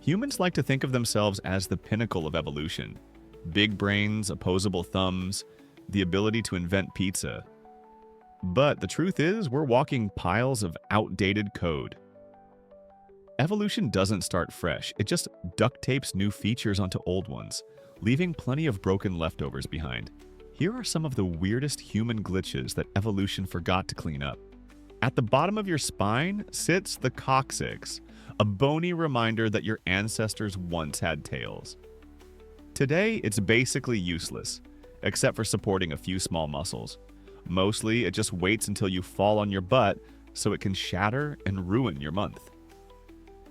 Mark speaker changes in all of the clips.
Speaker 1: Humans like to think of themselves as the pinnacle of evolution. Big brains, opposable thumbs, the ability to invent pizza. But the truth is, we're walking piles of outdated code. Evolution doesn't start fresh, it just duct tapes new features onto old ones, leaving plenty of broken leftovers behind. Here are some of the weirdest human glitches that evolution forgot to clean up. At the bottom of your spine sits the coccyx, a bony reminder that your ancestors once had tails. Today, it's basically useless, except for supporting a few small muscles. Mostly, it just waits until you fall on your butt so it can shatter and ruin your month.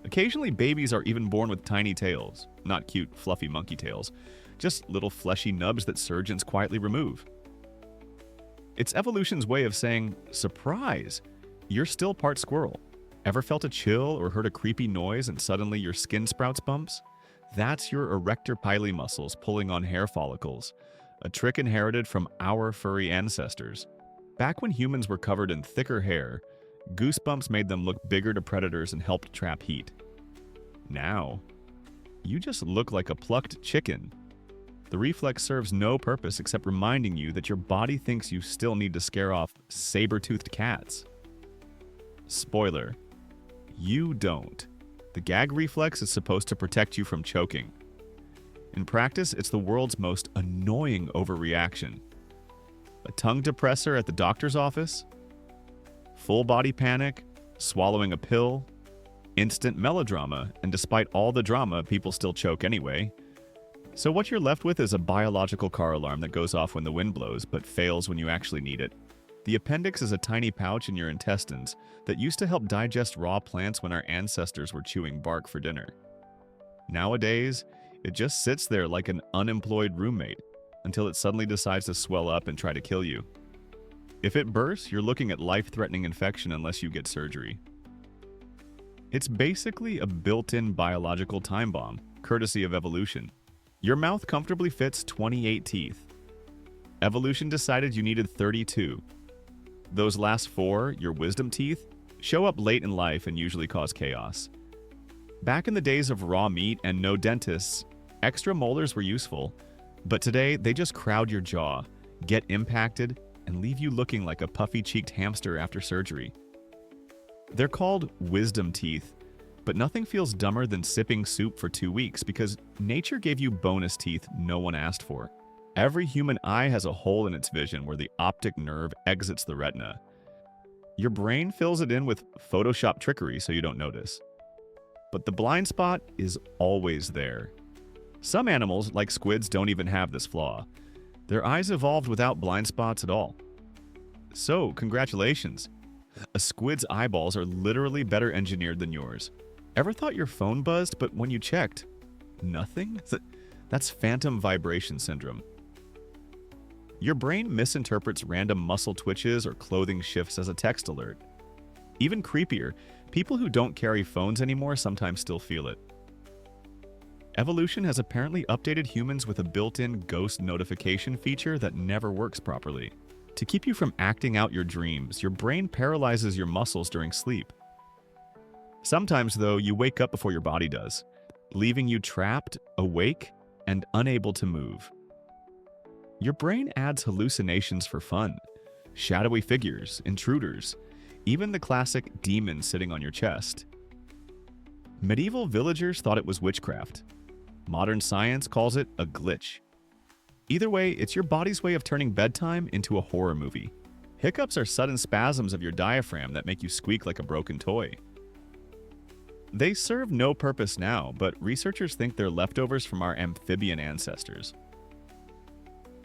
Speaker 1: Occasionally, babies are even born with tiny tails, not cute, fluffy monkey tails, just little fleshy nubs that surgeons quietly remove. It's evolution's way of saying, surprise, you're still part squirrel. Ever felt a chill or heard a creepy noise and suddenly your skin sprouts bumps? That's your erector pili muscles pulling on hair follicles, a trick inherited from our furry ancestors. Back when humans were covered in thicker hair, goosebumps made them look bigger to predators and helped trap heat. Now, you just look like a plucked chicken. The reflex serves no purpose except reminding you that your body thinks you still need to scare off saber-toothed cats. Spoiler, you don't. The gag reflex is supposed to protect you from choking. In practice, it's the world's most annoying overreaction. A tongue depressor at the doctor's office, full body panic, swallowing a pill, instant melodrama, and despite all the drama, people still choke anyway. So what you're left with is a biological car alarm that goes off when the wind blows, but fails when you actually need it. The appendix is a tiny pouch in your intestines that used to help digest raw plants when our ancestors were chewing bark for dinner. Nowadays, it just sits there like an unemployed roommate until it suddenly decides to swell up and try to kill you. If it bursts, you're looking at life-threatening infection unless you get surgery. It's basically a built-in biological time bomb, courtesy of evolution. Your mouth comfortably fits 28 teeth. Evolution decided you needed 32. Those last 4, your wisdom teeth, show up late in life and usually cause chaos. Back in the days of raw meat and no dentists, extra molars were useful, but today they just crowd your jaw, get impacted, and leave you looking like a puffy-cheeked hamster after surgery. They're called wisdom teeth, but nothing feels dumber than sipping soup for 2 weeks because nature gave you bonus teeth no one asked for. Every human eye has a hole in its vision where the optic nerve exits the retina. Your brain fills it in with Photoshop trickery so you don't notice. But the blind spot is always there. Some animals, like squids, don't even have this flaw. Their eyes evolved without blind spots at all. So, congratulations. A squid's eyeballs are literally better engineered than yours. Ever thought your phone buzzed, but when you checked, nothing? That's phantom vibration syndrome. Your brain misinterprets random muscle twitches or clothing shifts as a text alert. Even creepier, people who don't carry phones anymore sometimes still feel it. Evolution has apparently updated humans with a built-in ghost notification feature that never works properly. To keep you from acting out your dreams, your brain paralyzes your muscles during sleep. Sometimes, though, you wake up before your body does, leaving you trapped, awake, and unable to move. Your brain adds hallucinations for fun. Shadowy figures, intruders, even the classic demon sitting on your chest. Medieval villagers thought it was witchcraft. Modern science calls it a glitch. Either way, it's your body's way of turning bedtime into a horror movie. Hiccups are sudden spasms of your diaphragm that make you squeak like a broken toy. They serve no purpose now, but researchers think they're leftovers from our amphibian ancestors.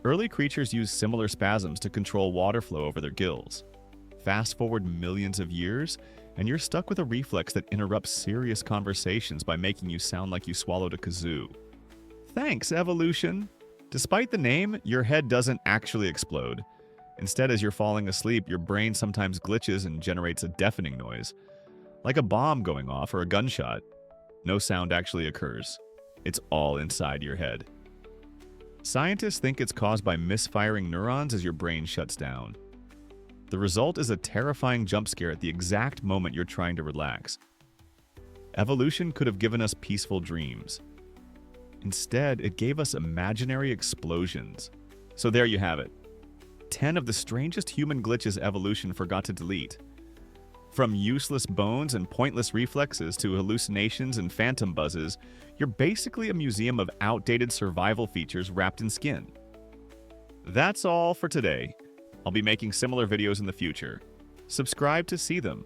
Speaker 1: Early creatures used similar spasms to control water flow over their gills. Fast forward millions of years, and you're stuck with a reflex that interrupts serious conversations by making you sound like you swallowed a kazoo. Thanks, evolution! Despite the name, your head doesn't actually explode. Instead, as you're falling asleep, your brain sometimes glitches and generates a deafening noise. Like a bomb going off or a gunshot. No sound actually occurs. It's all inside your head. Scientists think it's caused by misfiring neurons as your brain shuts down. The result is a terrifying jump scare at the exact moment you're trying to relax. Evolution could have given us peaceful dreams. Instead, it gave us imaginary explosions. So there you have it. 10 of the strangest human glitches evolution forgot to delete. From useless bones and pointless reflexes to hallucinations and phantom buzzes, you're basically a museum of outdated survival features wrapped in skin. That's all for today. I'll be making similar videos in the future. Subscribe to see them.